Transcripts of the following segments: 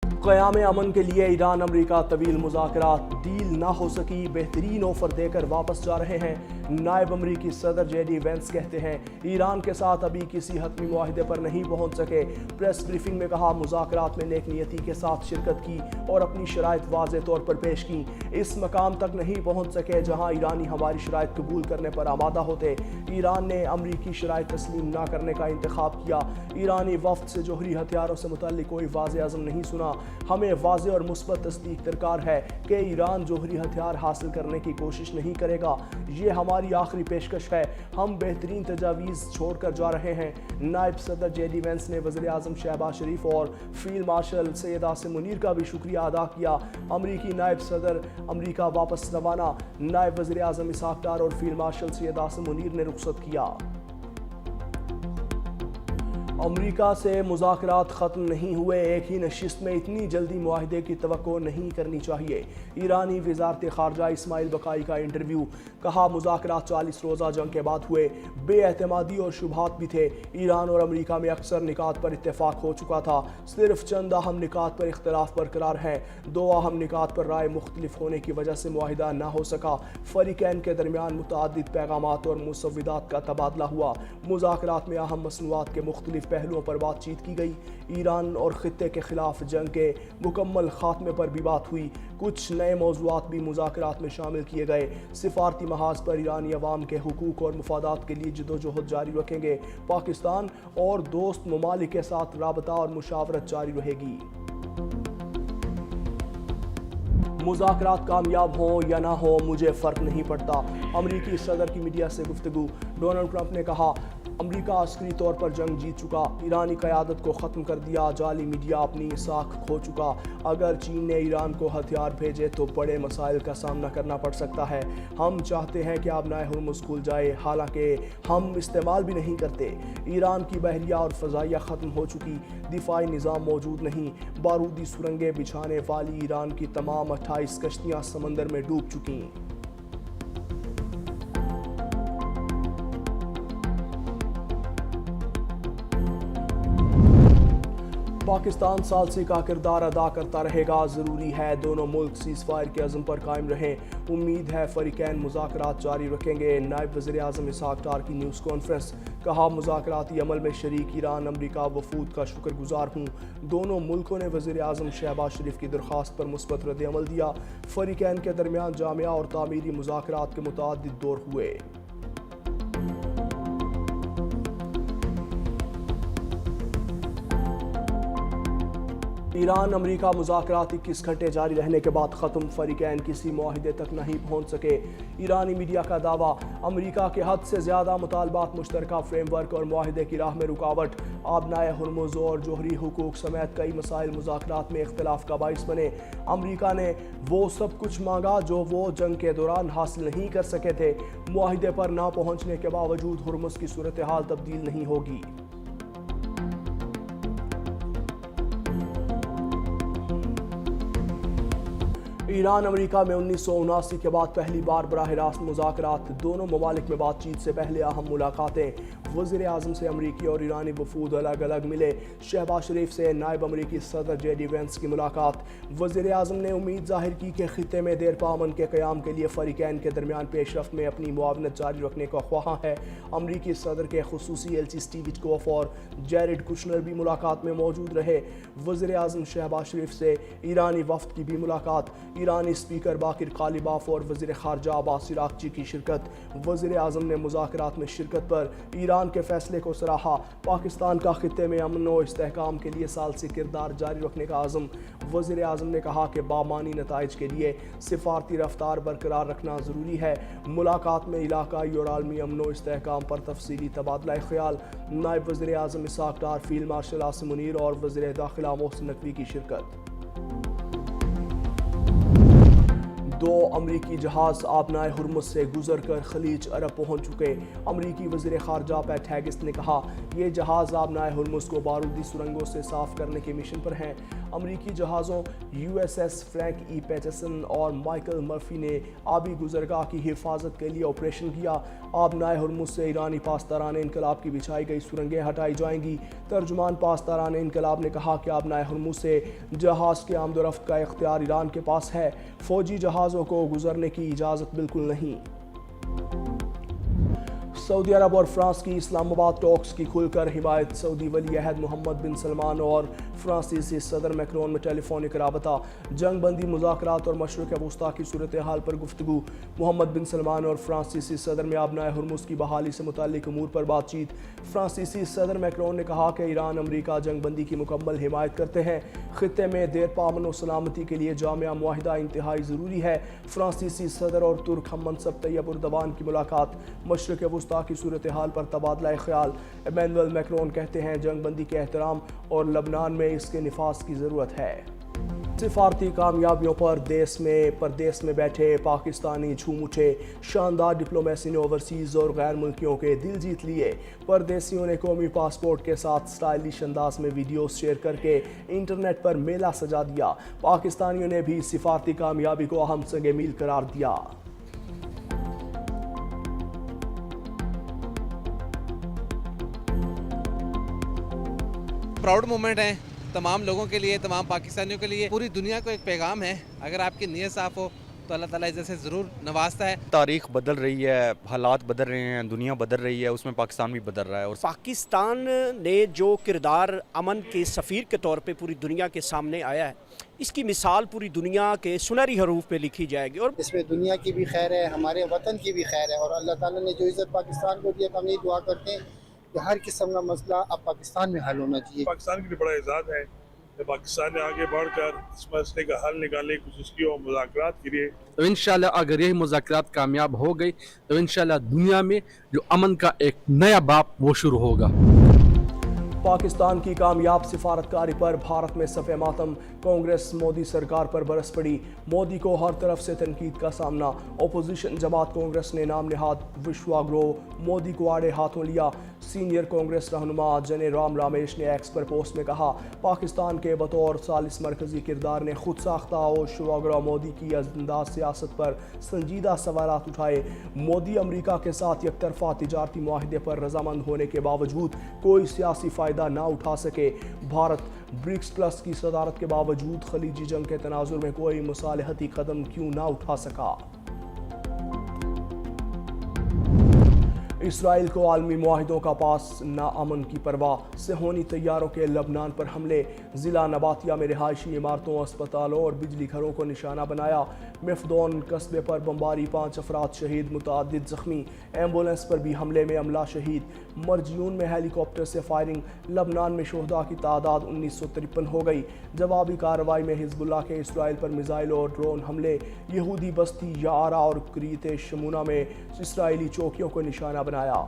क़याम अमन के लिए ईरान अमरीका तवील मुज़ाकरात, डील ना हो सकी, बेहतरीन ऑफर देकर वापस जा रहे हैं। नायब अमरीकी सदर जेडी वेंस कहते हैं ईरान के साथ अभी किसी हतमी मुआहिदे पर नहीं पहुंच सके। प्रेस ब्रीफिंग में कहा मुज़ाकरात में नेक नियति के साथ शिरकत की और अपनी शराइत वाज़े तौर पर पेश की। इस मकाम तक नहीं पहुंच सके जहां ईरानी हमारी शराइत कबूल करने पर आमादा होते। ईरान ने अमरीकी शराइत तस्लीम ना करने का इंतखाब किया। ईरानी वफ्द से जोहरी हथियारों से मुतल्लिक कोई वाज़े अज़म नहीं सुना। हमें वाज़े और मुस्बत तस्दीक दरकार है कि ईरान जोहरी हथियार हासिल करने की कोशिश नहीं करेगा। ये हमारी आखिरी पेशकश है। हम बेहतरीन तजावीज़ छोड़कर जा रहे हैं। नायब सदर जेडी वेंस ने वज़ीर आज़म शहबाज शरीफ और फील्ड मार्शल सैयद आसिम मुनीर का भी शुक्रिया अदा किया। अमरीकी नायब सदर अमरीका वापस रवाना। नायब वज़ीर आज़म इसहाक डार और फील्ड मार्शल सैयद आसिम मुनीर ने रुखसत किया। अमरीका से मुज़ाकरात ख़त्म नहीं हुए, एक ही नशिस्त में इतनी जल्दी मुआहिदे की तवक्को नहीं करनी चाहिए। ईरानी वज़ारत ख़ारजा इस्माइल बकाई का इंटरव्यू, कहा मुज़ाकरात 40 रोज़ा जंग के बाद हुए, बेएतमादी और शुबहात भी थे। ईरान और अमरीका में अक्सर निकात पर इत्तेफाक हो चुका था, सिर्फ चंद अहम निकात पर इख्तलाफ बरकरार हैं। दो अहम निकात पर राय मुख्तलिफ होने की वजह से मुआहिदा न हो सका। फ़रीक़ैन के दरमियान मुतअद्दिद पैगामात और मुसव्विदात का तबादला हुआ। मुज़ाकरात में अहम मसनूआत के मुख्तलिफ पहलुओं पर बातचीत की गई। ईरान और खित्ते के खिलाफ जंग के मुकम्मल खात्मे पर भी बात हुई। कुछ नए मौज़ूआत भी मुज़ाकरात में शामिल किए गए। सिफारती महाज पर ईरानी अवाम के हुकूक और मुफादात के लिए जदोजहद जारी रखेंगे। पाकिस्तान और दोस्त ममालिक के साथ राबता और मुशावरत जारी रहेगी। मुज़ाकरात कामयाब हों या ना हो मुझे फ़र्क नहीं पड़ता। अमरीकी सदर की मीडिया से गुफ्तगू। डोनाल्ड ट्रंप ने कहा अमरीका अस्करी तौर पर जंग जीत चुका, ईरानी क़यादत को ख़त्म कर दिया, जाली मीडिया अपनी साख खो चुका। अगर चीन ने ईरान को हथियार भेजे तो बड़े मसाइल का सामना करना पड़ सकता है। हम चाहते हैं कि आबनाए हुर्मुज़ खुल जाए, हालांकि हम इस्तेमाल भी नहीं करते। ईरान की बहरिया और फ़ज़ाइया ख़त्म हो चुकी, दिफाई निज़ाम मौजूद नहीं। बारूदी सुरंगें बिछाने वाली ईरान की तमाम 28 कश्तियाँ समंदर में डूब चुकी। पाकिस्तान सालसी का किरदार अदा करता रहेगा, ज़रूरी है दोनों मुल्क सीज़फायर के अज़म पर कायम रहें। उम्मीद है फ़रीक़ैन मुज़ाकरात जारी रखेंगे। नायब वज़ीर आज़म इसहाक डार की न्यूज़ कॉन्फ्रेंस, कहा मुज़ाकराती अमल में शरीक ईरान अमरीका वफूद का शुक्रगुजार हूँ। दोनों मुल्कों ने वज़ीर आज़म शहबाज शरीफ की दरख्वास्त पर मुस्बत रद्द-ए-अमल दिया। फ़रीक़ैन के दरमियान जामिया और तामीरी मुज़ाकरात के मुतअद्दिद दौर हुए। ईरान अमरीका मुज़ाकरात 21 घंटे जारी रहने के बाद ख़त्म, फ़रीक़ैन किसी मुआहिदे तक नहीं पहुँच सके। ईरानी मीडिया का दावा, अमरीका के हद से ज़्यादा मुतालबात मुश्तरका फ्रेमवर्क और मुआहिदे की राह में रुकावट। आबनाए हुर्मुज़ और जोहरी हुकूक समेत कई मसाइल मुज़ाकरात में इख्तिलाफ का बाइस बने। अमरीका ने वो सब कुछ मांगा जो वो जंग के दौरान हासिल नहीं कर सके थे। मुआहिदे पर ना पहुँचने के बावजूद हुर्मुज़ की सूरत हाल तब्दील नहीं होगी। ईरान अमरीका में 1979 के बाद पहली बार बराह रास्त मुज़ाकरात, दोनों ममालिक में बातचीत से पहले अहम मुलाकातें। वज़ीर आज़म से अमरीकी और ईरानी वफूद अलग अलग मिले। शहबाज शरीफ से नायब अमरीकी सदर जेडी वेंस की मुलाकात। वज़ीर आज़म ने उम्मीद ज़ाहिर की कि खित्ते में देरपा अमन के क़याम के लिए फ़रीक़ैन के दरमियान पेशरफ्त में अपनी मुआवनत जारी रखने का ख्वाह है। अमरीकी सदर के खुसूसी एलची स्टीव विटकॉफ और जैरेड कुशनर भी मुलाकात में मौजूद रहे। वज़ीर आज़म शहबाज शरीफ से ईरानी वफ़द की भी मुलाकात। ईरानी स्पीकर बाकिर कालिबाफ और वज़ीर ख़ारजा अब्बास इराक़ची की शिरकत। वज़ीर आज़म ने मुज़ाकरात में शिरकत पर ईरान के फैसले को सराहा। पाकिस्तान का खित्ते में अमन और इस्तेहकाम के लिए सालसी किरदार जारी रखने का आज़म। वज़ीर आज़म ने कहा कि बामानी नताइज के लिए सिफारती रफ्तार बरकरार रखना ज़रूरी है। मुलाकात में इलाकाई और आलमी अमन और इस्तेहकाम पर तफसीली तबादला ख्याल। नायब वज़ीर आज़म इसहाक डार, फील्ड मार्शल आसिम मुनीर और वज़ीर दाखिला मोहसिन नकवी की शिरकत। दो अमरीकी जहाज़ आबनाए हुर्मुज़ से गुजर कर खलीज अरब पहुँच चुके। अमरीकी वज़ीर ख़ारजा पैट हेगिस ने कहा ये जहाज़ आबनाए हुर्मुज़ को बारूदी सुरंगों से साफ़ करने के मिशन पर हैं। امریکی جہازوں USS فرینک ای پیٹرسن اور مائیکل مرفی نے آبی گزرگاہ کی حفاظت کے لیے آپریشن کیا۔ آبنائے ہرمز سے ایرانی پاسداران انقلاب کی بچھائی گئی سرنگیں ہٹائی جائیں گی۔ ترجمان پاسداران انقلاب نے کہا کہ آبنائے ہرمز سے جہاز کے آمد و رفت کا اختیار ایران کے پاس ہے، فوجی جہازوں کو گزرنے کی اجازت بالکل نہیں۔ سعودی عرب اور فرانس کی اسلام آباد ٹاکس کی کھل کر حمایت۔ سعودی ولی عہد محمد بن سلمان اور فرانسیسی صدر میکرون میں ٹیلی فونک رابطہ، جنگ بندی مذاکرات اور مشرق وسطیٰ کی صورتحال پر گفتگو۔ محمد بن سلمان اور فرانسیسی صدر میں آبنائے ہرمز کی بحالی سے متعلق امور پر بات چیت۔ فرانسیسی صدر میکرون نے کہا کہ ایران امریکہ جنگ بندی کی مکمل حمایت کرتے ہیں، خطے میں دیرپا امن و سلامتی کے لیے جامع معاہدہ انتہائی ضروری ہے۔ فرانسیسی صدر اور ترک ہم منصب طیب اردوان کی ملاقات، مشرق وسطیٰ کی صورتحال پر تبادلہ خیال۔ ایمینوئل میکرون کہتے ہیں جنگ بندی کے احترام اور لبنان میں اس کے نفاذ کی ضرورت ہے۔ سفارتی کامیابیوں پر پردیس میں بیٹھے پاکستانی جھوم اٹھے، شاندار ڈپلومیسی نے اوورسیز اور غیر ملکیوں کے دل جیت لیے۔ پردیسیوں نے قومی پاسپورٹ کے ساتھ سٹائلش انداز میں ویڈیوز شیئر کر کے انٹرنیٹ پر میلہ سجا دیا۔ پاکستانیوں نے بھی سفارتی کامیابی کو اہم سنگ میل قرار دیا۔ پراؤڈ مومنٹ ہے تمام لوگوں کے لیے، تمام پاکستانیوں کے لیے، پوری دنیا کو ایک پیغام ہے، اگر آپ کی نیت صاف ہو تو اللہ تعالیٰ اسے ضرور نوازتا ہے۔ تاریخ بدل رہی ہے، حالات بدل رہے ہیں، دنیا بدل رہی ہے، اس میں پاکستان بھی بدل رہا ہے۔ اور پاکستان نے جو کردار امن کے سفیر کے طور پہ پوری دنیا کے سامنے آیا ہے، اس کی مثال پوری دنیا کے سنہری حروف پہ لکھی جائے گی، اور اس میں دنیا کی بھی خیر ہے، ہمارے وطن کی بھی خیر ہے، اور اللہ تعالیٰ نے جو عزت پاکستان کو دیا، ہم یہ دعا کرتے ہیں کہ ہر قسم کا مسئلہ اب پاکستان میں حل ہونا چاہیے۔ پاکستان کے لیے بڑا اعزاز ہے کہ پاکستان نے آگے بڑھ کر اس مسئلے کا حل نکالنے کی کوشش کی اور مذاکرات کے لیے۔ تو انشاءاللہ اگر یہی مذاکرات کامیاب ہو گئی تو انشاءاللہ دنیا میں جو امن کا ایک نیا باب وہ شروع ہوگا۔ پاکستان کی کامیاب سفارتکاری پر بھارت میں صف ماتم، کانگریس مودی سرکار پر برس پڑی، مودی کو ہر طرف سے تنقید کا سامنا۔ اپوزیشن جماعت کانگریس نے نام نہاد وشوا گرو مودی کو آڑے ہاتھوں لیا۔ سینئر کانگریس رہنما جنے رام رامیش نے ایکس پر پوسٹ میں کہا، پاکستان کے بطور ثالث مرکزی کردار نے خود ساختہ اور شواگرا مودی کی انداز سیاست پر سنجیدہ سوالات اٹھائے۔ مودی امریکہ کے ساتھ یک طرفہ تجارتی معاہدے پر رضامند ہونے کے باوجود کوئی سیاسی فائدہ نہ اٹھا سکے۔ بھارت برکس پلس کی صدارت کے باوجود خلیجی جنگ کے تناظر میں کوئی مصالحتی قدم کیوں نہ اٹھا سکا۔ اسرائیل کو عالمی معاہدوں کا پاس نہ امن کی پرواہ، صہیونی طیاروں کے لبنان پر حملے، ضلع نباتیہ میں رہائشی عمارتوں، اسپتالوں اور بجلی گھروں کو نشانہ بنایا۔ مفدون قصبے پر بمباری، 5 افراد شہید، متعدد زخمی، ایمبولینس پر بھی حملے میں عملہ شہید۔ مرجیون میں ہیلی کاپٹر سے فائرنگ، لبنان میں شہداء کی تعداد 1953 ہو گئی۔ جوابی کارروائی میں حزب اللہ کے اسرائیل پر میزائل اور ڈرون حملے، یہودی بستی یعرا اور کریت شمونہ میں اسرائیلی چوکیوں کو نشانہ بنایا۔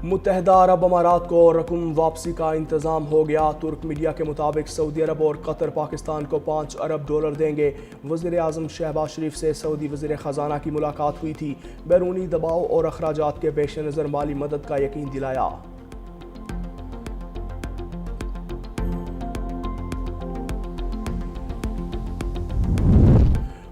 متحدہ عرب امارات کو رقم واپسی کا انتظام ہو گیا۔ ترک میڈیا کے مطابق سعودی عرب اور قطر پاکستان کو $5 ارب دیں گے۔ وزیر اعظم شہباز شریف سے سعودی وزیر خزانہ کی ملاقات ہوئی تھی، بیرونی دباؤ اور اخراجات کے پیش نظر مالی مدد کا یقین دلایا۔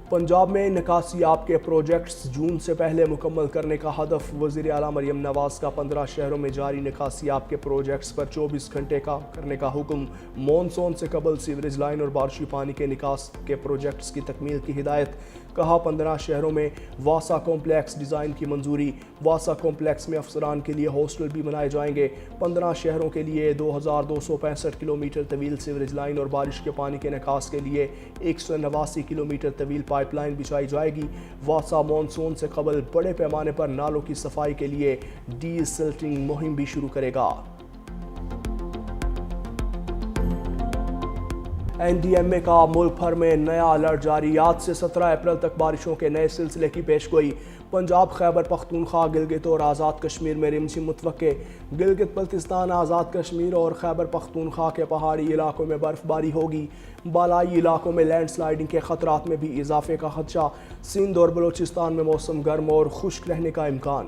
پنجاب میں نکاسی آب کے پروجیکٹس جون سے پہلے مکمل کرنے کا ہدف، وزیر اعلیٰ مریم نواز کا 15 شہروں میں جاری نکاسی آب کے پروجیکٹس پر 24 گھنٹے کا کرنے کا حکم، مون سون سے قبل سیوریج لائن اور بارشی پانی کے نکاس کے پروجیکٹس کی تکمیل کی ہدایت۔ کہا 15 شہروں میں واسا کمپلیکس ڈیزائن کی منظوری، واسا کمپلیکس میں افسران کے لیے ہاسٹل بھی بنائے جائیں گے۔ 15 شہروں کے لیے 2265 کلومیٹر طویل سیوریج لائن اور بارش کے پانی کے نکاس کے لیے 189 کلومیٹر طویل پائپ لائن بچھائی جائے گی۔ واسا مانسون سے قبل بڑے پیمانے پر نالوں کی صفائی کے لیے ڈی سلٹنگ مہم بھی شروع کرے گا۔ این ڈی ایم اے کا ملک بھر میں نیا الرٹ جاری، آج سے 17 اپریل تک بارشوں کے نئے سلسلے کی پیش گوئی۔ پنجاب، خیبر پختونخوا، گلگت اور آزاد کشمیر میں رمجم متوقع۔ گلگت بلتستان، آزاد کشمیر اور خیبر پختونخوا کے پہاڑی علاقوں میں برف باری ہوگی۔ بالائی علاقوں میں لینڈ سلائڈنگ کے خطرات میں بھی اضافے کا خدشہ۔ سندھ اور بلوچستان میں موسم گرم اور خشک رہنے کا امکان۔